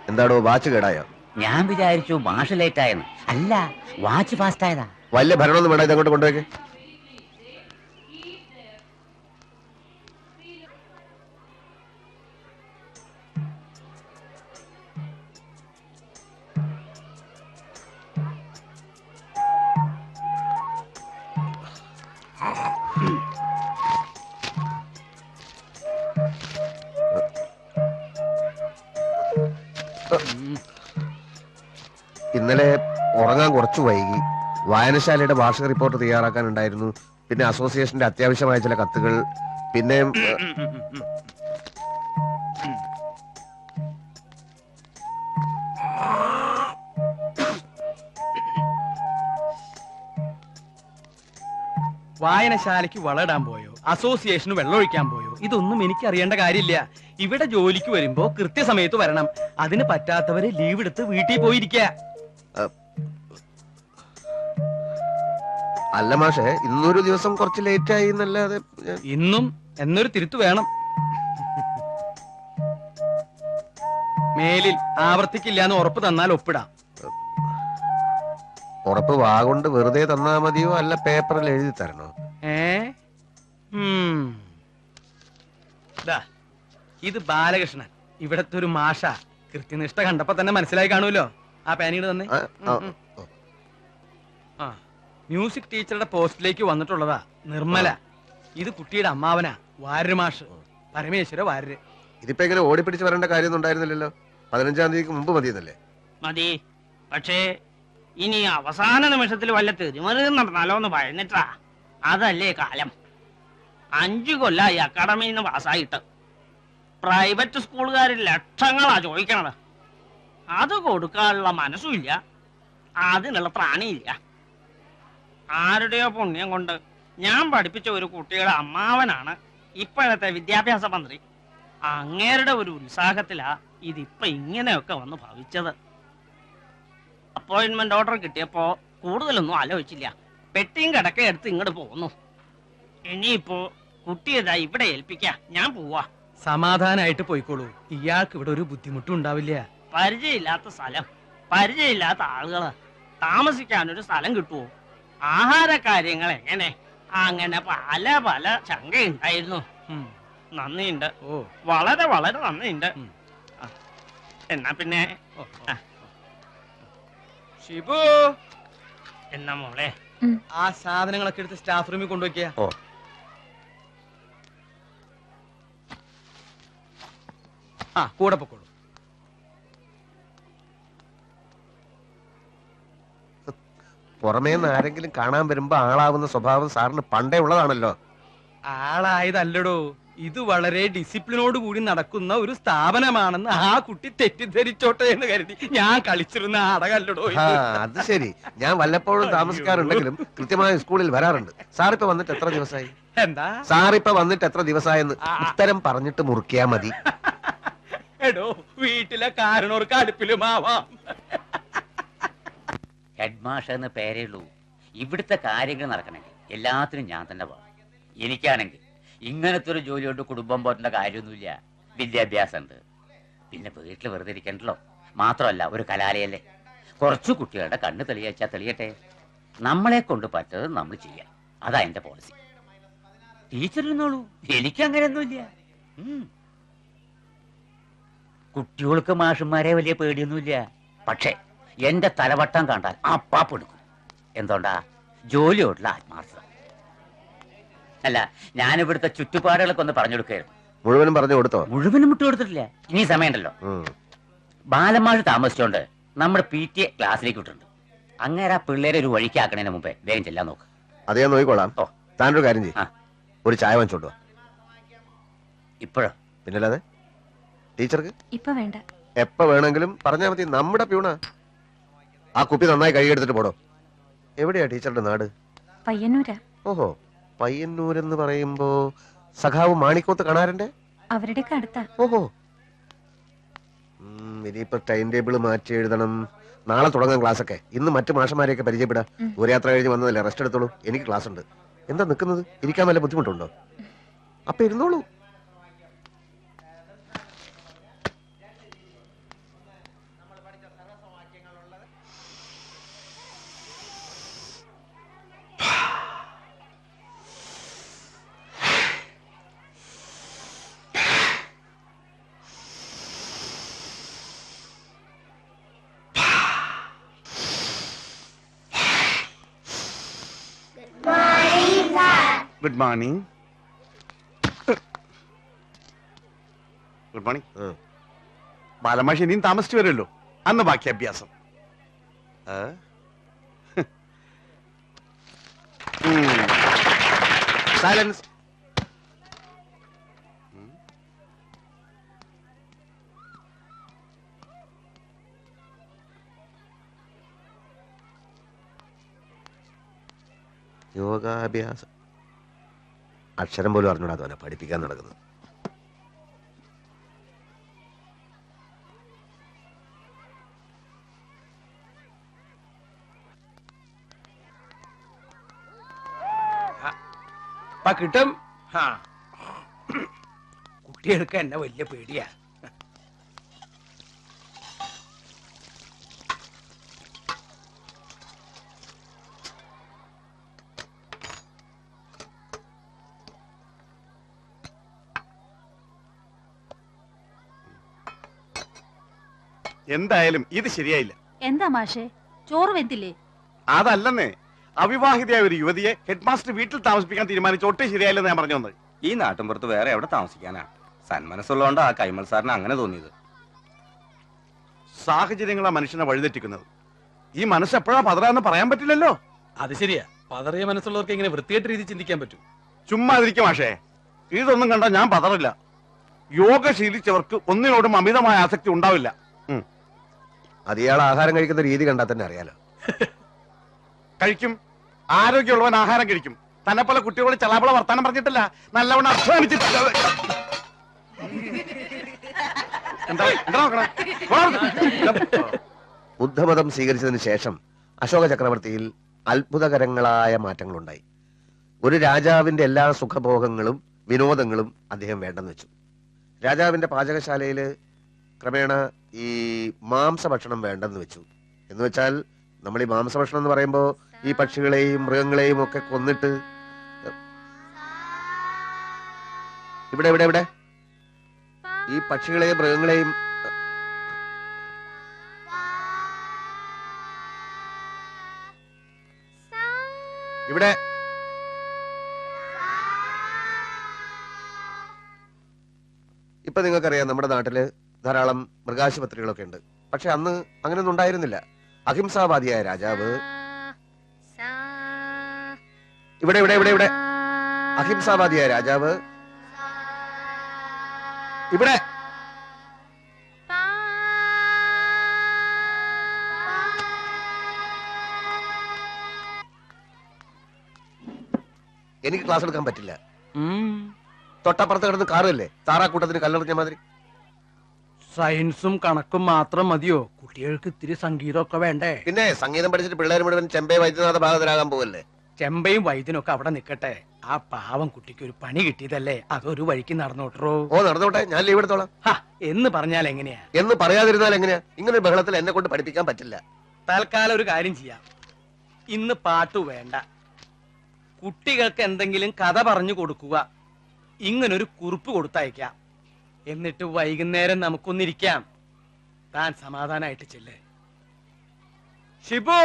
എന്താടോ വാച്ച് കേടായോ? ഞാൻ വിചാരിച്ചു മാഷ് ലേറ്റ് ആയെന്ന്. അല്ല, വാച്ച് ഫാസ്റ്റ് ആയതാ. വലിയ ഭരണമൊന്നും വേണ്ട, ഇതങ്ങോട്ട് കൊണ്ടുപോയി. ഇന്നലെ ഉറങ്ങാൻ കുറച്ചു വൈകി. വായനശാലയുടെ വാർഷിക റിപ്പോർട്ട് തയ്യാറാക്കാനുണ്ടായിരുന്നു. പിന്നെ അസോസിയേഷന്റെ അത്യാവശ്യമായ ചില കത്തുകൾ. പിന്നെ വായനശാലയ്ക്ക് വളമിടാൻ പോയോ, അസോസിയേഷന് വെള്ളമൊഴിക്കാൻ പോയോ, ഇതൊന്നും എനിക്ക് അറിയേണ്ട കാര്യമില്ല. ഇവിടെ ജോലിക്ക് വരുമ്പോ കൃത്യസമയത്ത് വരണം. അതിന് പറ്റാത്തവര് ലീവ് എടുത്ത് വീട്ടിൽ പോയിരിക്കുക. അല്ല മാഷെ, ഇന്നൊരു ദിവസം കുറച്ച് ലേറ്റ് ആയി എന്നല്ലാതെ. ഇന്നും എന്നൊരു തിരുത്തു വേണം. മേലിൽ ആവർത്തിക്കില്ലാന്ന് ഉറപ്പ് തന്നാൽ ഒപ്പിടാം. ഉറപ്പ് വാഗൊണ്ട് വെറുതെ തന്നാ മതിയോ, അല്ല പേപ്പറിൽ എഴുതി തരണോ? ഇത് ബാലകൃഷ്ണൻ, ഇവിടത്തെ ഒരു മാഷ. കൃത്യനിഷ്ഠ കണ്ടപ്പോ തന്നെ മനസ്സിലായി കാണുമല്ലോ. ആ പാനീട് തന്നെ. മ്യൂസിക് ടീച്ചറുടെ പോസ്റ്റിലേക്ക് വന്നിട്ടുള്ളതാ നിർമ്മല. ഇത് കുട്ടിയുടെ അമ്മാവനാ, വാര്യര് മാഷ്, പരമേശ്വര വാര്യര്. ഇതിപ്പോ ഇങ്ങനെ ഓടിപ്പിടിച്ച് വരേണ്ട കാര്യമൊന്നും ഉണ്ടായിരുന്നില്ലല്ലോ. 15-ാം തീയതിക്ക് മുമ്പ് മതിയെന്നല്ലേ? മതി. പക്ഷേ ഇനി അവസാന നിമിഷത്തിൽ വല്ല തെരുമറിയും നടന്നാലോ എന്ന് ഭയന്നിട്ടാ. അതല്ലേ കാലം. 5 കൊല്ലായി അക്കാഡമിയിൽ നിന്ന് പാസ്സായിട്ട്. പ്രൈവറ്റ് സ്കൂളുകാരിൽ ലക്ഷങ്ങളാ ചോദിക്കണത്. അത് കൊടുക്കാനുള്ള മനസ്സുമില്ല, അതിനുള്ള പ്രാണിയില്ല. ആരുടെയോ പുണ്യം കൊണ്ട് ഞാൻ പഠിപ്പിച്ച ഒരു കുട്ടിയുടെ അമ്മാവനാണ് ഇപ്പോഴത്തെ വിദ്യാഭ്യാസ മന്ത്രി. അങ്ങേരുടെ ഒരു ഉത്സാഹത്തിലാ ഇതിപ്പോ ഇങ്ങനെയൊക്കെ വന്ന് ഭവിച്ചത്. അപ്പോയിന്റ്മെന്റ് ഓർഡർ കിട്ടിയപ്പോ കൂടുതലൊന്നും ആലോചിച്ചില്ല. പെട്ടിയും കിടക്കയും എടുത്ത് ഇങ്ങോട്ട് പോന്നു. ഇനിയിപ്പോ കുട്ടിയതാ ഇവിടെ ഏൽപ്പിക്കാ. ഞാൻ പോവാ. സമാധാനായിട്ട് പോയിക്കോളൂ. ഇയാൾക്ക് ഇവിടെ ഒരു ബുദ്ധിമുട്ടും ഉണ്ടാവില്ല. പരിചയമില്ലാത്ത സ്ഥലം, പരിചയമില്ലാത്ത ആളുകള്, താമസിക്കാനൊരു സ്ഥലം കിട്ടുവോ? ആഹാര കാര്യങ്ങൾ എങ്ങനെ? അങ്ങനെ പല പല ശങ്കയുണ്ടായിരുന്നു. നന്ദിയുണ്ട്, വളരെ വളരെ നന്ദിയുണ്ട്. എന്നാ പിന്നെ ഷിബു, എന്നാ മോളെ ആ സാധനങ്ങളൊക്കെ എടുത്ത് സ്റ്റാഫ് റൂമിൽ കൊണ്ടുവയ്ക്കുക. കൂടെ പൊക്കോളൂ. പുറമേന്ന് ആരെങ്കിലും കാണാൻ വരുമ്പോ ആളാവുന്ന സ്വഭാവം സാറിന് പണ്ടേ ഉള്ളതാണല്ലോ. ആളായതല്ലടോ, ഇത് വളരെ ഡിസിപ്ലിനോട് കൂടി നടക്കുന്ന ഒരു സ്ഥാപനമാണെന്ന് ആ കുട്ടി തെറ്റിദ്ധരിച്ചോട്ടെ എന്ന് കരുതി ഞാൻ കളിച്ചിരുന്ന നാടകല്ലടോ. അത് ശരി. ഞാൻ വല്ലപ്പോഴും താമസിക്കാറുണ്ടെങ്കിലും കൃത്യമായ സ്കൂളിൽ വരാറുണ്ട്. സാറിപ്പോ വന്നിട്ട് എത്ര ദിവസമായി? എന്താ സാറിപ്പോ വന്നിട്ട് എത്ര ദിവസമായെന്ന് ഉത്തരം പറഞ്ഞിട്ട് മുറിക്കാ മതി. എടോ, വീട്ടിലെ കാരണവർക്ക് അടുപ്പിലുമാവാം. ഹെഡ് മാഷ് എന്ന് പേരേ ഉള്ളൂ. ഇവിടുത്തെ കാര്യങ്ങൾ നടക്കണമെങ്കിൽ എല്ലാത്തിനും ഞാൻ തന്നെ പോകണം. എനിക്കാണെങ്കിൽ ഇങ്ങനത്തെ ഒരു ജോലി കൊണ്ട് കുടുംബം പോറ്റേണ്ട കാര്യമൊന്നുമില്ല. വിദ്യാഭ്യാസം ഉണ്ട്, പിന്നെ വീട്ടിൽ വെറുതെ ഇരിക്കണ്ടല്ലോ. മാത്രമല്ല ഒരു കലാലയല്ലേ, കുറച്ചു കുട്ടികളുടെ കണ്ണ് തെളിയിച്ചാൽ തെളിയട്ടെ. നമ്മളെ കൊണ്ട് പറ്റത് നമ്മൾ ചെയ്യാം. അതാ എന്റെ പോളിസി. ടീച്ചറിരുന്നോളൂ, എനിക്ക് അങ്ങനെയൊന്നുമില്ല. കുട്ടികൾക്ക് മാഷന്മാരെ വലിയ പേടിയൊന്നുമില്ല. പക്ഷേ എന്റെ തലവട്ടം കണ്ടാൽ അപ്പാപ്പെടുക്കും. എന്തുകൊണ്ടാ? ജോലിയോടുള്ള ആത്മാർത്ഥത. അല്ല, ഞാനിവിടുത്തെ ചുറ്റുപാടുകളൊക്കെ ഒന്ന് പറഞ്ഞു കൊടുക്കുകയായിരുന്നു. മുഴുവനും പറഞ്ഞു കൊടുത്തോ? മുഴുവനും വിട്ടു കൊടുത്തിട്ടില്ല. ഇനി സമയമുണ്ടല്ലോ. ബാലമാഷ് താമസിച്ചോണ്ട് നമ്മുടെ PTA ക്ലാസ്സിലേക്ക് വിട്ടിട്ടുണ്ട്. അങ്ങനെ ആ പിള്ളേരെ ഒരു വഴിക്കാക്കണതിന് മുമ്പേ വേഗം ചെല്ലാൻ നോക്ക്. അത് ഞാൻ നോക്കിക്കോളാം. താനൊരു കാര്യം ചെയ്യും, ഒരു ചായ വാങ്ങിച്ചോണ്ടോ. ഇപ്പോഴോ? പിന്നല്ലാതെ. ടീച്ചർക്ക് ഇപ്പൊ വേണ്ട, എപ്പ വേണമെങ്കിലും പറഞ്ഞാ മതി. നമ്മുടെ പ്യൂണാ. ആ കുപ്പി നന്നായി കഴുകിയെടുത്തിട്ട് പോടോ. എവിടെയാ ടീച്ചറുടെ നാട്? പയ്യന്നൂരാ. ഓഹോ, പയ്യന്നൂരെന്ന് പറയുമ്പോ സഖാവ് മാണിക്കോത്ത് കാണാറുണ്ട്. അവരുടെ അടുത്താ. ഓഹോ, ഇനിയിപ്പോ ടൈം ടേബിൾ മാറ്റി എഴുതണം. നാളെ തുടങ്ങാൻ ക്ലാസ് ഒക്കെ. ഇന്ന് മറ്റു മാഷന്മാരെയൊക്കെ പരിചയപ്പെടാം. ഒരു യാത്ര കഴിഞ്ഞ് വന്നതല്ലേ, റെസ്റ്റ് എടുത്തോളൂ. എനിക്ക് ക്ലാസ് ഉണ്ട്. എന്താ നിൽക്കുന്നത്? ഇരിക്കാൻ വല്ല ബുദ്ധിമുട്ടുണ്ടോ? അപ്പൊ ഇരുന്നോളൂ. Good morning. Good morning. ബാലമാഷി ഇനിയും താമസിച്ചു വരുമല്ലോ, അന്ന് ബാക്കി അഭ്യാസം. സൈലൻസ്. യോഗാഭ്യാസം അക്ഷരം പോലും അറിഞ്ഞൂടാ തോന്നെ പഠിപ്പിക്കാൻ നടക്കുന്നത്. കിട്ടും. കുട്ടികൾക്ക് എന്നെ വലിയ പേടിയാ. എന്തായാലും ഇത് ശരിയായില്ല. എന്താ മാഷേ, ചോറ് വെന്തില്ലേ? അതല്ലെന്നേ, അവിവാഹിതയായ ഒരു യുവതിയെ ഹെഡ് മാസ്റ്റർ വീട്ടിൽ താമസിപ്പിക്കാൻ തീരുമാനിച്ച ഒട്ടും ശരിയായില്ലെന്ന് ഞാൻ പറഞ്ഞു വന്നത്. ഈ നാട്ടിൻപുറത്ത് വേറെ എവിടെ താമസിക്കാനാ? സന്മനസ്സുള്ളതുകൊണ്ട് ആ കൈമൾ സാറിന് അങ്ങനെ തോന്നിയത്. സാഹചര്യങ്ങളാ മനുഷ്യനെ വഴിതെറ്റിക്കുന്നത്. ഈ മനസ്സ് എപ്പോഴാ പതറാന്ന് പറയാൻ പറ്റില്ലല്ലോ. അത് ശരിയാ, പതറിയ മനസ്സുള്ളവർക്ക് ഇങ്ങനെ വൃത്തിയായിട്ട് രീതി ചിന്തിക്കാൻ പറ്റും. ചുമ്മാതിരിക്കും മാഷേ, ഇതൊന്നും കണ്ടാ ഞാൻ പതറില്ല. യോഗ ശീലിച്ചവർക്ക് ഒന്നിനോടും അമിതമായ ആസക്തി ഉണ്ടാവില്ല. അത് ഇയാൾ ആഹാരം കഴിക്കുന്ന രീതി കണ്ടാൽ തന്നെ അറിയാലോ. കഴിക്കും, ആരോഗ്യമുള്ളവൻ ആഹാരം കഴിക്കും. തന്നെ പോലെ കുട്ടികളോട് ചളാപ്പള വർത്താനം പറഞ്ഞിട്ടില്ല, നല്ലവണ്ണം അധ്വാനിച്ചിട്ടില്ല. ബുദ്ധമതം സ്വീകരിച്ചതിന് ശേഷം അശോക ചക്രവർത്തിയിൽ അത്ഭുതകരങ്ങളായ മാറ്റങ്ങളുണ്ടായി. ഒരു രാജാവിന്റെ എല്ലാ സുഖഭോഗങ്ങളും വിനോദങ്ങളും അദ്ദേഹം വേണ്ടെന്ന് വെച്ചു. രാജാവിന്റെ പാചകശാലയില് ക്രമേണ ഈ മാംസഭക്ഷണം വേണ്ടെന്ന് വെച്ചു. എന്ന് വെച്ചാൽ നമ്മൾ ഈ മാംസഭക്ഷണം എന്ന് പറയുമ്പോൾ ഈ പക്ഷികളെയും മൃഗങ്ങളെയും ഒക്കെ കൊന്നിട്ട് ഇവിടെ ഇവിടെ ഇവിടെ ഈ പക്ഷികളെയും മൃഗങ്ങളെയും ഇവിടെ ഇപ്പൊ നിങ്ങൾക്കറിയാം, നമ്മുടെ നാട്ടില് ധാരാളം മൃഗാശുപത്രികളൊക്കെ ഉണ്ട്. പക്ഷെ അന്ന് അങ്ങനെയൊന്നും ഉണ്ടായിരുന്നില്ല. അഹിംസാവാദിയായ രാജാവ് ഇവിടെ ഇവിടെ ഇവിടെ ഇവിടെ അഹിംസാവാദിയായ രാജാവ് ഇവിടെ എനിക്ക് ക്ലാസ് എടുക്കാൻ പറ്റില്ല. തൊട്ടപ്പുറത്ത് കിടന്ന് കാറല്ലേ, താറാക്കൂട്ടത്തിന് കല്ലെറിഞ്ഞ മാതിരി. സയൻസും കണക്കും മാത്രം മതിയോ? കുട്ടികൾക്ക് ഇത്തിരി സംഗീതമൊക്കെ വേണ്ടേ? പിന്നെ സംഗീതം പഠിച്ചിട്ട് പിള്ളേർ മുഴുവൻ ചെമ്പൈ വൈദ്യനാഥ ഭാഗത്തിലാകാൻ പോവല്ലേ. ചെമ്പയും വൈദ്യനൊക്കെ അവിടെ നിക്കട്ടെ. ആ പാവം കുട്ടിക്ക് ഒരു പണി കിട്ടിയതല്ലേ, അതൊരു വഴിക്ക് നടന്നോട്ടോ. ഓ നടന്നോട്ടെ, ഞാൻ ലീവ് എടുത്തോളാം. എന്ന് പറഞ്ഞാൽ എങ്ങനെയാ? എന്ന് പറയാതിരുന്നാൽ എങ്ങനെയാ? ഇങ്ങനെ ഒരു ബഹളത്തിൽ എന്നെ കൊണ്ട് പഠിപ്പിക്കാൻ പറ്റില്ല. തൽക്കാലം ഒരു കാര്യം ചെയ്യാം, ഇന്ന് പാട്ടു വേണ്ട, കുട്ടികൾക്ക് എന്തെങ്കിലും കഥ പറഞ്ഞു കൊടുക്കുക. ഇങ്ങനൊരു കുറിപ്പ് കൊടുത്തയക്കാം. എന്നിട്ട് വൈകുന്നേരം നമുക്കൊന്നിരിക്കാം. താൻ സമാധാനായിട്ട് ചെല്ലേ. ഷിബു,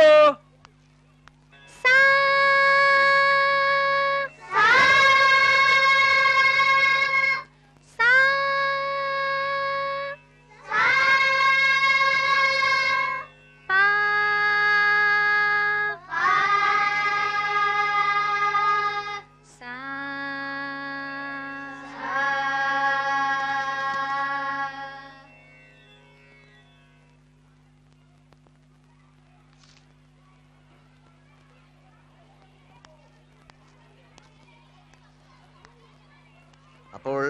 അപ്പോൾ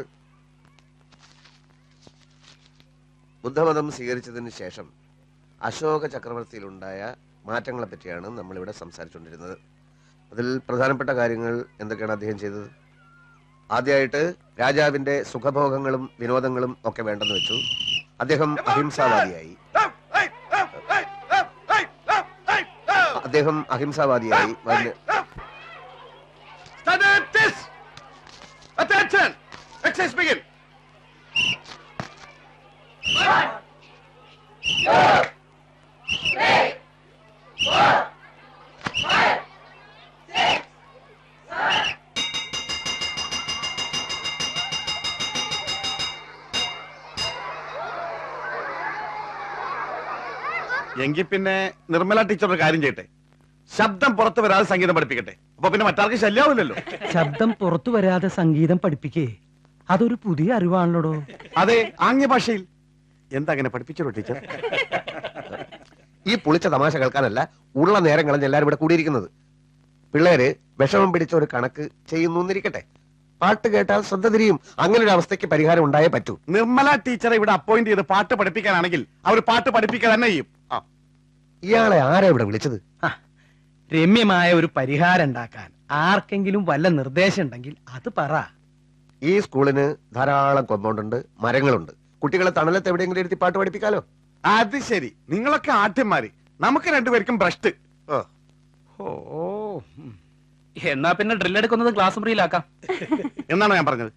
ബുദ്ധമതം സ്വീകരിച്ചതിന് ശേഷം അശോക ചക്രവർത്തിയിലുണ്ടായ മാറ്റങ്ങളെ പറ്റിയാണ് നമ്മളിവിടെ സംസാരിച്ചുകൊണ്ടിരുന്നത്. അതിൽ പ്രധാനപ്പെട്ട കാര്യങ്ങൾ എന്തൊക്കെയാണ് അദ്ദേഹം ചെയ്തത്? ആദ്യമായിട്ട് രാജാവിന്റെ സുഖഭോഗങ്ങളും വിനോദങ്ങളും ഒക്കെ വേണ്ടെന്ന് വെച്ചു. അദ്ദേഹം അഹിംസാവാദിയായി. Attention! Exercise begin! 1, 2, 3, 4, 5, 6, 7, എങ്കിൽ പിന്നെ നിർമ്മല ടീച്ചർ ഒരു കാര്യം ചെയ്യട്ടെ, ശബ്ദം പുറത്ത് വരാതെ സംഗീതം പഠിപ്പിക്കട്ടെ. അപ്പൊ പിന്നെ മറ്റാർക്ക് ശല്യാവില്ലല്ലോ. ശബ്ദം പുറത്തു വരാതെ സംഗീതം പഠിപ്പിക്കേ? അതൊരു പുതിയ അറിവാണല്ലോ. അതെ, ആംഗ്യ ഭാഷയിൽ. എന്താ അങ്ങനെ പഠിപ്പിച്ചോ ടീച്ചർ? ഈ പുളിച്ച തമാശ കേൾക്കാനല്ല ഉള്ള നേരം കളഞ്ഞ് എല്ലാരും ഇവിടെ കൂടിയിരിക്കുന്നത്. പിള്ളേര് വിഷമം പിടിച്ച ഒരു കണക്ക് ചെയ്യുന്നു എന്നിരിക്കട്ടെ, പാട്ട് കേട്ടാൽ ശ്രദ്ധ തിരിയും. അങ്ങനെ ഒരു അവസ്ഥയ്ക്ക് പരിഹാരം ഉണ്ടായേ പറ്റൂ. നിർമ്മല ടീച്ചറെ ഇവിടെ അപ്പോയിന്റ് ചെയ്ത് പാട്ട് പഠിപ്പിക്കാനാണെങ്കിൽ അവർ പാട്ട് പഠിപ്പിക്കുക തന്നെ ചെയ്യും. ഇയാളെ ആരാ ഇവിടെ വിളിച്ചത്? രമ്യമായ ഒരു പരിഹാരം ഉണ്ടാക്കാൻ ആർക്കെങ്കിലും വല്ല നിർദ്ദേശം ഉണ്ടെങ്കിൽ അത് പറ. ഈ സ്കൂളിന് ധാരാളം കോമ്പൗണ്ട് ഉണ്ട്, മരങ്ങളുണ്ട്. കുട്ടികളെ തണലത്ത് എവിടെയെങ്കിലും ഇരുത്തി പാട്ട് പഠിപ്പിക്കാലോ. അത് ശരി, നിങ്ങളൊക്കെ ആദ്യന്മാര്, നമുക്ക് രണ്ടുപേർക്കും ഭ്രഷ്ട്. എന്നാ പിന്നെ ഡ്രില്ലെടുക്കുന്നത് ക്ലാസ് മുറിയിലാക്കാം എന്നാണ് ഞാൻ പറഞ്ഞത്.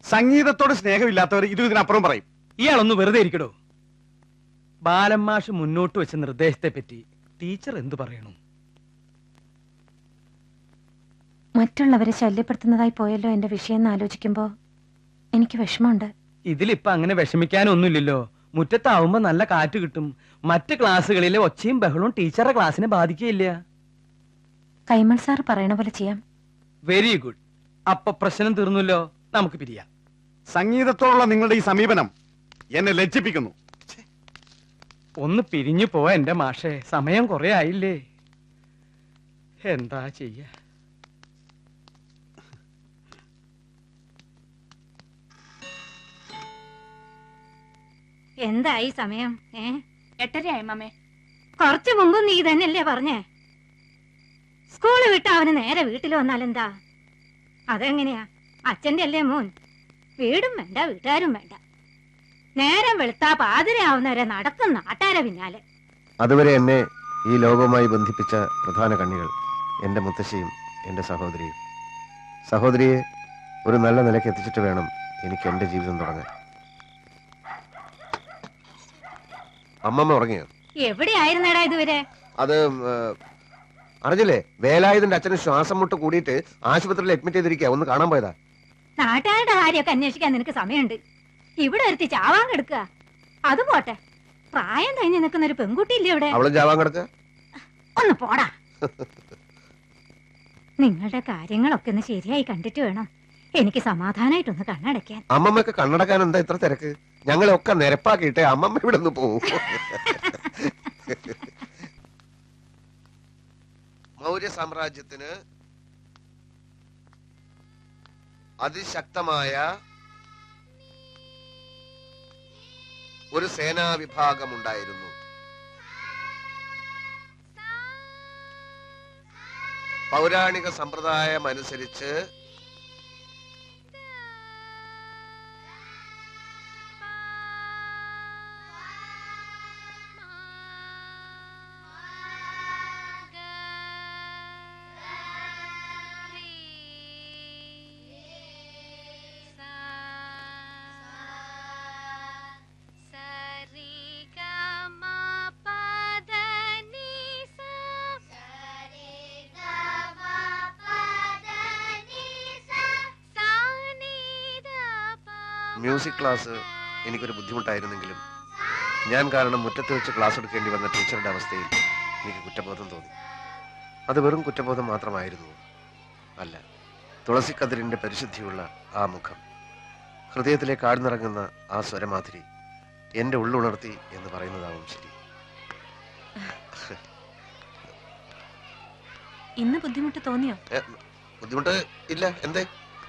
സംഗീതത്തോട് സ്നേഹമില്ലാത്തവർ ഇതിനപ്പുറം പറയും. ഇയാളൊന്ന് വെറുതെ ഇരിക്കടോ. ബാലന്മാഷ് മുന്നോട്ട് വെച്ച നിർദ്ദേശത്തെ പറ്റി ടീച്ചർ എന്തു പറയണു? മറ്റുള്ളവരെ ശല്യപ്പെടുത്തുന്നതായി പോയല്ലോ എന്റെ വിഷയം ആലോചിക്കുമ്പോ എനിക്ക് വിഷമമുണ്ട്. ഇതിലിപ്പോ അങ്ങനെ വിഷമിക്കാനൊന്നുമില്ലല്ലോ. മുറ്റത്താവുമ്പോ നല്ല കാറ്റ് കിട്ടും. മറ്റ് ക്ലാസ്സുകളിലെ ഒച്ചയും ബഹളവും ടീച്ചറുടെ ക്ലാസ്സിനെ ബാധിക്കുകയില്ല. കൈമൾ സാർ പറയണ പോലെ ചെയ്യാം. Very good. അപ്പൊ പ്രശ്നം തീർന്നല്ലോ. നമുക്ക് പിരിയാം. സംഗീതത്തോടുള്ള നിങ്ങളുടെ ഈ സമീപനം എന്നെ ലജ്ജിപ്പിക്കുന്നു. ഒന്ന് പിരിഞ്ഞു പോവാ എന്റെ മാഷേ, സമയം കുറെ ആയില്ലേ. എന്താ ചെയ്യ? എന്തായി സമയം? 8:30 മമ്മേ. കുറച്ചു മുമ്പ് നീ തന്നെയല്ലേ പറഞ്ഞേ സ്കൂള് വിട്ട അവന് നേരെ വീട്ടിൽ വന്നാലെന്താ? അതെങ്ങനെയാ? അച്ഛന്റെ അല്ലേ മോൻ? വീടും വേണ്ട, വീട്ടുകാരും വേണ്ട. നേരം വെളുത്താ പാതിരയാവുന്നവരെ നടക്കും നാട്ടാരെ പിന്നാലെ. അതുവരെ എന്നെ ഈ ലോകവുമായി ബന്ധിപ്പിച്ച പ്രധാന കണ്ണികൾ എന്റെ മുത്തശ്ശിയും എന്റെ സഹോദരിയും. സഹോദരിയെ ഒരു നല്ല നിലയ്ക്ക് എത്തിച്ചിട്ട് വേണം എനിക്ക് എന്റെ ജീവിതം തുടങ്ങാൻ. അമ്മമ്മ ഉറങ്ങിയോ? എവിടെയായിരുന്നേടാ ഇതുവരെ? അത് അറിഞ്ഞില്ലേ, വേലായുധന്റെ അച്ഛന് ശ്വാസം മുട്ട് കൂടിയിട്ട് ആശുപത്രിയിൽ അഡ്മിറ്റ് ചെയ്തിരിക്കുക. ഒന്ന് കാണാൻ പോയതാ. നാട്ടുകാരുടെ കാര്യമൊക്കെ അന്വേഷിക്കാൻ നിനക്ക് സമയമുണ്ട്. ഇവിടെ ഒരുത്തി ചാവാൻ കിടക്കുക. അത് പോട്ടെ, പ്രായം കഴിഞ്ഞ് നിൽക്കുന്ന ഒരു പെൺകുട്ടിയില്ലേ ഇവിടെ? അവളും ചാവാൻ കിടക്കുക. ഒന്ന് പോടാ. നിങ്ങളുടെ കാര്യങ്ങളൊക്കെ ഒന്ന് ശരിയായി കണ്ടിട്ട് വേണം എനിക്ക് സമാധാനായിട്ടൊന്ന് കണ്ണടയ്ക്കാൻ. അമ്മമ്മക്ക് കണ്ണടക്കാൻ എന്താ ഇത്ര തിരക്ക്? ഞങ്ങളെയൊക്കെ നിരപ്പാക്കിയിട്ടേ അമ്മമ്മ ഇവിടെ നിന്ന് പോവും. മൗര്യ സാമ്രാജ്യത്തിന് അതിശക്തമായ ഒരു സേനാ വിഭാഗമുണ്ടായിരുന്നു. പൗരാണിക സമ്പ്രദായം അനുസരിച്ച് മ്യൂസിക് ക്ലാസ് എനിക്കൊരു ബുദ്ധിമുട്ടായിരുന്നെങ്കിലും ഞാൻ കാരണം മുറ്റത്ത് വെച്ച് ക്ലാസ് എടുക്കേണ്ടി വന്ന ടീച്ചറുടെ അവസ്ഥയിൽ എനിക്ക് കുറ്റബോധം തോന്നി. അത് വെറും കുറ്റബോധം മാത്രമായിരുന്നു. അല്ല, തുളസിക്കതിരിന്റെ പരിശുദ്ധിയുള്ള ആ മുഖം, ഹൃദയത്തിലേക്ക് ആഴ്ന്നിറങ്ങുന്ന ആ സ്വരമാതിരി എന്റെ ഉള്ളുണർത്തി എന്ന് പറയുന്നതാവും ശരി. ഇന്ന് ബുദ്ധിമുട്ട് തോന്നിയോ? ബുദ്ധിമുട്ട് ഇല്ല. എന്തേ?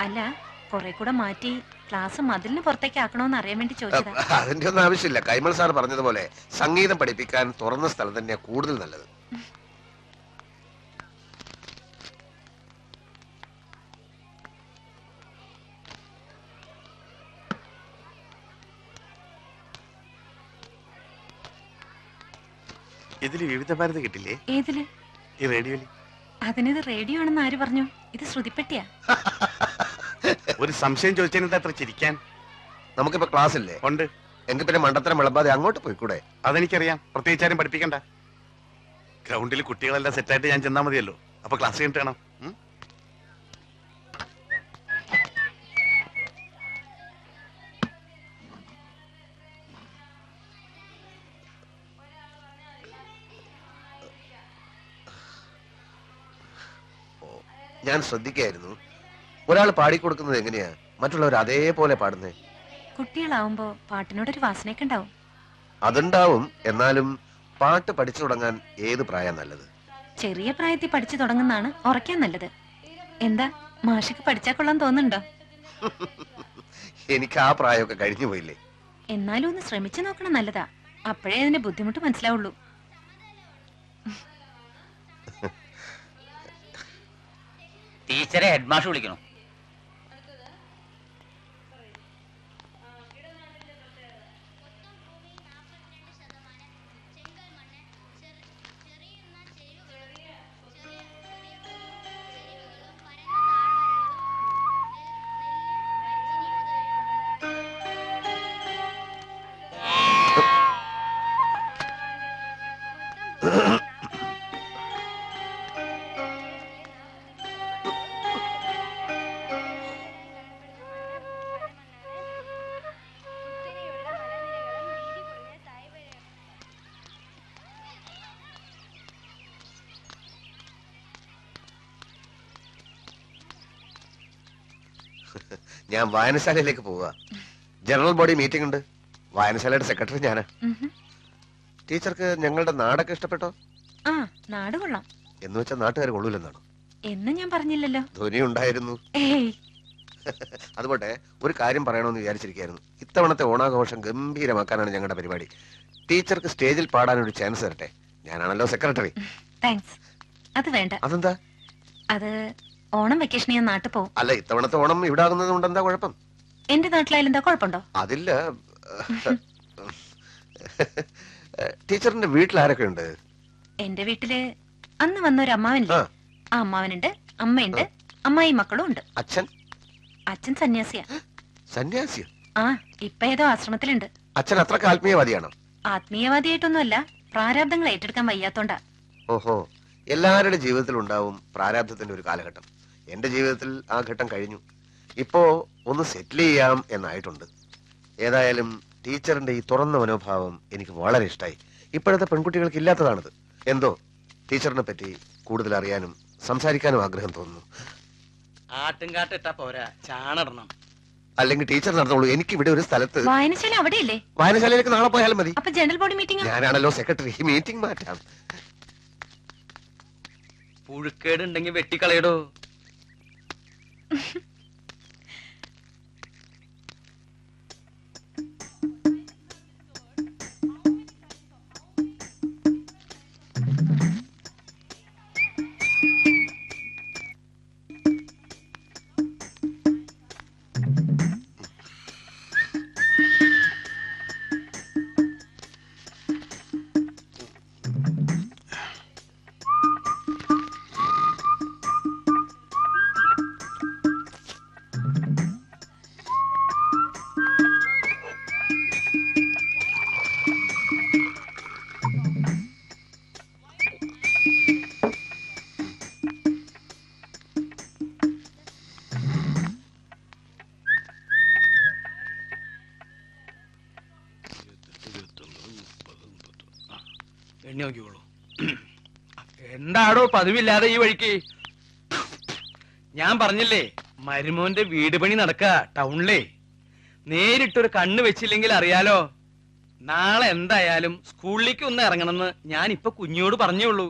അല്ല, കുറെ കൂടെ മാറ്റി ക്ലാസ് മതിലിന് പുറത്തേക്ക് ആക്കണോന്ന് അറിയാൻ വേണ്ടി ചോദിച്ചതാ. അതിന്റെ ഒന്നും ആവശ്യമില്ല. കൈമൾ സാർ പറഞ്ഞതുപോലെ സംഗീതം പഠിപ്പിക്കാൻ തുറന്ന സ്ഥലം തന്നെയാ കൂടുതൽ നല്ലത്. ഇതില് വിവിധ ഭാരതി കിട്ടില്ലേ? ഏതില്? ഈ റേഡിയോയില്. അതിനിത് റേഡിയോ ആണെന്ന് ആര് പറഞ്ഞു? ഇത് ശ്രുതിപ്പെട്ടിയാ. ഒരു സംശയം ചോദിച്ചതിന് അത്ര ചിരിക്കാൻ. നമുക്കിപ്പോ ക്ലാസ് ഇല്ലേ? ഉണ്ട്. എങ്കിൽ പിന്നെ മണ്ടത്തരം വിളമ്പാതെ അങ്ങോട്ട് പോയിക്കൂടെ? അതെനിക്കറിയാം, പ്രത്യേകിച്ചാരും പഠിപ്പിക്കണ്ട. ഗ്രൗണ്ടിൽ കുട്ടികളെല്ലാം സെറ്റായിട്ട് ഞാൻ ചെന്നാ മതിയല്ലോ. അപ്പൊ ക്ലാസ് കഴിഞ്ഞിട്ട് വേണം. ഞാൻ ശ്രദ്ധിക്കായിരുന്നു. ഒരാൾ പാടിക്കൊടുക്കുന്നത് എങ്ങനെയാ മറ്റുള്ളവർ അതേപോലെ പാടുന്നേ? കുട്ടികളാവുമ്പോ പാട്ടിനോടൊരു വാസനയൊക്കെ ഉണ്ടാവും. അതുണ്ടാവും. എന്നാലും പാട്ട് പഠിച്ചു തുടങ്ങാൻ ഏത് പ്രായം നല്ലത്? ചെറിയ പ്രായത്തിൽ പഠിച്ചു തുടങ്ങുന്നതാണ് ഉറക്കാൻ നല്ലത്. എന്താ മാഷക്ക് പഠിച്ചാ കൊള്ളാൻ തോന്നുന്നുണ്ടോ? എനിക്ക് ആ പ്രായമൊക്കെ കഴിഞ്ഞു പോയില്ലേ. എന്നാലും ഒന്ന് ശ്രമിച്ചു നോക്കണം, നല്ലതാ. അപ്പോഴേ അതിന്റെ ബുദ്ധിമുട്ട് മനസ്സിലാവുള്ളൂ. ടീച്ചറെ ഹെഡ്മാഷ് വിളിക്കണോ? ഞാൻ വായനശാലയിലേക്ക് പോവുക. ജനറൽ ബോഡി മീറ്റിംഗ് ഉണ്ട്. വായനശാലയുടെ സെക്രട്ടറി ഞാനാ. ടീച്ചർക്ക് ഞങ്ങളുടെ നാടൊക്കെ ഇഷ്ടപ്പെട്ടോ? ആ, നാട് കൊള്ളാം. എന്ന് വെച്ചാൽ നാട്ടുകാർ കൊള്ളൂലെന്നാണ്? എന്ന് ഞാൻ പറഞ്ഞില്ലല്ലോ. ധ്വനി ഉണ്ടായിരുന്നു. ഏയ്, അതുപോട്ടെ, ഒരു കാര്യം പറയണമെന്ന് വിചാരിച്ചിരിക്കായിരുന്നു. ഇത്തവണത്തെ ഓണാഘോഷം ഗംഭീരമാക്കാനാണ് ഞങ്ങളുടെ പരിപാടി. ടീച്ചർക്ക് സ്റ്റേജിൽ പാടാനൊരു ചാൻസ് തരട്ടെ. ഞാനാണല്ലോ സെക്രട്ടറി. താങ്ക്സ്. അത് വേണ്ട. അതെന്താ? അത് ഓണം വെക്കേഷന് ഞാൻ നാട്ടിൽ പോവും. അല്ല, ഇത്തവണത്തെ ഓണം ഇവിടെ ആകുന്നത് കൊണ്ട് എന്താ കുഴപ്പം? എന്റെ നാട്ടിലായാലും എന്താ കുഴപ്പമുണ്ടോ? അതില്ല. ടീച്ചറിന്റെ വീട്ടിൽ ആരൊക്കെ ഉണ്ട്? എന്റെ വീട്ടില് അന്ന് വന്ന ഒരു അമ്മാവനില്ലേ, ആ അമ്മാവനുണ്ട്, അമ്മയുണ്ട്, അമ്മായി മക്കളും ഉണ്ട്. അച്ഛൻ? അച്ഛൻ സന്യാസിയാ. സന്യാസിയോ? ആ, ഇപ്പൊ ഏതോ ആശ്രമത്തിലുണ്ട്. അച്ഛൻ അത്രക്ക് ആത്മീയവാദിയാണോ? ആത്മീയവാദിയായിട്ടൊന്നുമല്ല, പ്രാരാബ്ദങ്ങൾ ഏറ്റെടുക്കാൻ വയ്യാത്തോണ്ടാ. ഓഹോ, എല്ലാവരുടെ ജീവിതത്തിൽ ഉണ്ടാവും പ്രാരാബ്ധത്തിന്റെ ഒരു കാലഘട്ടം. എന്റെ ജീവിതത്തിൽ ആ ഘട്ടം കഴിഞ്ഞു. ഇപ്പോ ഒന്ന് സെറ്റിൽ ചെയ്യാം എന്നായിട്ടുണ്ട്. ഏതായാലും ടീച്ചറിന്റെ ഈ തുറന്ന മനോഭാവം എനിക്ക് വളരെ ഇഷ്ടമായി. ഇപ്പോഴത്തെ പെൺകുട്ടികൾക്ക് ഇല്ലാത്തതാണത്. എന്തോ ടീച്ചറിനെ പറ്റി കൂടുതൽ അറിയാനും സംസാരിക്കാനും ആഗ്രഹം തോന്നുന്നു. ആട്ടുംകാട്ട് ഇട്ടാ പോരാ, ചാണടണം. അല്ലെങ്കിൽ ടീച്ചർ നടന്നോളൂ. എനിക്ക് ഇവിടെ ഒരു സ്ഥലത്ത് വായനശാല അവിടെയല്ലേ? വായനശാലയിലേക്ക് നാളെ പോയാലും മതി. അപ്പൊ ജനറൽ ബോഡി മീറ്റിംഗ്? ഞാനാണല്ലോ സെക്രട്ടറി. മീറ്റിംഗ് മാറ്റാം. പുഴുക്കേട് ഉണ്ടെങ്കിൽ വെട്ടിക്കളയടോ. എണ്ണി നോക്കിക്കോളൂ. എന്താടോ പതിവില്ലാതെ ഈ വഴിക്ക്? ഞാൻ പറഞ്ഞില്ലേ, മരുമോന്റെ വീട് പണി നടക്ക ടൗണിലേ. നേരിട്ടൊരു കണ്ണ് വെച്ചില്ലെങ്കിൽ അറിയാലോ. നാളെ എന്തായാലും സ്കൂളിലേക്ക് ഒന്ന് ഇറങ്ങണമെന്ന് ഞാൻ ഇപ്പൊ കുഞ്ഞോട് പറഞ്ഞേയുള്ളൂ.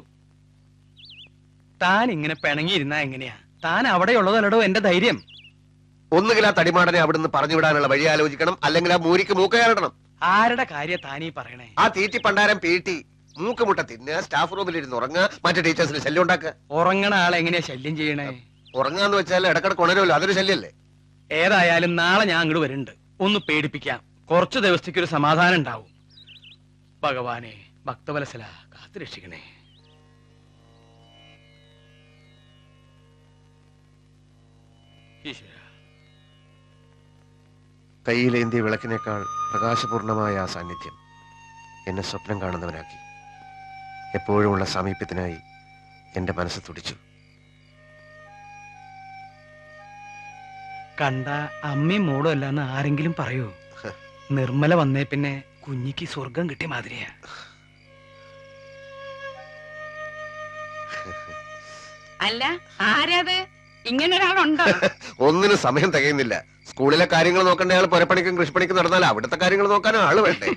താൻ ഇങ്ങനെ പിണങ്ങിയിരുന്നാ എങ്ങനെയാ? താൻ അവിടെയുള്ളതല്ലടോ എന്റെ ധൈര്യം. ഒന്നുകിൽ ആ തടിമാടനെ അവിടുന്ന് പറഞ്ഞു വിടാനുള്ള വഴി ആലോചിക്കണം, അല്ലെങ്കിൽ ആ മൂരിക്ക് മൂക്കയാടണം. ആരുടെ കാര്യ താനീ പറയണേ? ആ തീറ്റി പണ്ടാരം പീട്ടി മൂക്കുമുട്ട തിന്നുക, സ്റ്റാഫ് റൂമിലിരുന്ന് ഉറങ്ങുക, മറ്റു ടീച്ചേഴ്സിന് ശല്യം ഉണ്ടാക്കുക. ഉറങ്ങണ ആളെ എങ്ങനെയാ ശല്യം ചെയ്യണേ? ഉറങ്ങാന്ന് വെച്ചാൽ ഇടക്കിടക്ക് ഉണരുമല്ലോ, അതൊരു ശല്യല്ലേ? ഏതായാലും നാളെ ഞാൻ അങ്ങോട്ട് വരുന്നുണ്ട്. ഒന്ന് പേടിപ്പിക്കാം. കുറച്ചു ദിവസത്തേക്ക് ഒരു സമാധാനം ഉണ്ടാവും. ഭഗവാനെ, ഭക്തവത്സല, കാത്തു രക്ഷിക്കണേ. ഈശ്വര. കയ്യിലേന്തിയ വിളക്കിനേക്കാൾ പ്രകാശപൂർണമായ ആ സാന്നിധ്യം എന്നെ സ്വപ്നം കാണുന്നവനാക്കി. എപ്പോഴുമുള്ള സാമീപ്യത്തിനായി എന്റെ മനസ്സ് തുടിച്ചു. കണ്ട അമ്മയും മോളും അല്ലാന്ന് ആരെങ്കിലും പറയൂ? നിർമ്മല വന്നേ പിന്നെ കുഞ്ഞിക്ക് സ്വർഗം കിട്ടിയ മാതിരിയാ. അല്ല, ആരാത്? ഇങ്ങനെ ഒരാളുണ്ടോ? ഒന്നിനും സമയം തികയുന്നില്ല. സ്കൂളിലെ കാര്യങ്ങൾ നോക്കേണ്ട ആൾ പുരപ്പണിക്കും കൃഷിപ്പണിക്കും നടന്നാൽ അവിടുത്തെ കാര്യങ്ങൾ നോക്കാനും ആള് വേണ്ടേ?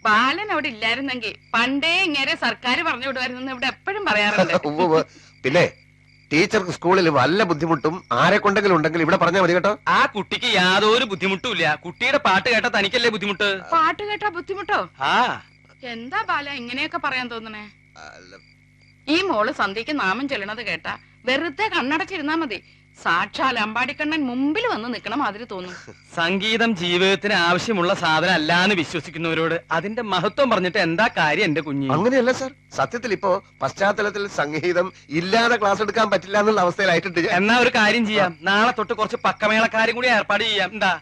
ബാലൻ അവിടെ ഇല്ലായിരുന്നെങ്കിൽ പണ്ടേ ഇങ്ങനെ സർക്കാർ പറഞ്ഞു വിടുമായിരുന്നു ഇവിടെ എപ്പോഴും പറയാറുണ്ട്. ഉവ്വ്. പിന്നെ ടീച്ചർക്ക് സ്കൂളിൽ വല്ല ബുദ്ധിമുട്ടും ആരെ കൊണ്ടെങ്കിലും ഉണ്ടെങ്കിൽ ഇവിടെ പറഞ്ഞാൽ മതി കേട്ടോ. ആ കുട്ടിക്ക് യാതൊരു ബുദ്ധിമുട്ടും ഇല്ല. കുട്ടിയുടെ പാട്ട് കേട്ടാ തനിക്കല്ലേ ബുദ്ധിമുട്ട്? പാട്ട് കേട്ടാ ബുദ്ധിമുട്ടോ? ആ എന്താ ബാല ഇങ്ങനെയൊക്കെ പറയാൻ തോന്നണേ? ഈ മോള് സന്ധ്യക്ക് നാമം ചെല്ലണത് കേട്ടാ വെറുതെ കണ്ണടച്ചിരുന്നാ മതി. സാക്ഷാൽ അമ്പാടിക്കണ്ണൻ മുമ്പിൽ വന്ന് നിക്കണ മാതിരി തോന്നും. സംഗീതം ജീവിതത്തിന് ആവശ്യമുള്ള സാധനം അല്ലാന്ന് വിശ്വസിക്കുന്നവരോട് അതിന്റെ മഹത്വം പറഞ്ഞിട്ട് എന്താ കാര്യം എന്റെ കുഞ്ഞ്? അങ്ങനെയല്ല സാർ, സത്യത്തിൽ ഇപ്പോ പശ്ചാത്തലത്തിൽ സംഗീതം ഇല്ലാതെ ക്ലാസ് എടുക്കാൻ പറ്റില്ല എന്നുള്ള അവസ്ഥയിലായിട്ടുണ്ട്. എന്നാ ഒരു കാര്യം ചെയ്യാം, നാളെ തൊട്ട് കുറച്ച് പക്കമേളക്കാരും കൂടി ഏർപ്പാട് ചെയ്യാം. എന്താ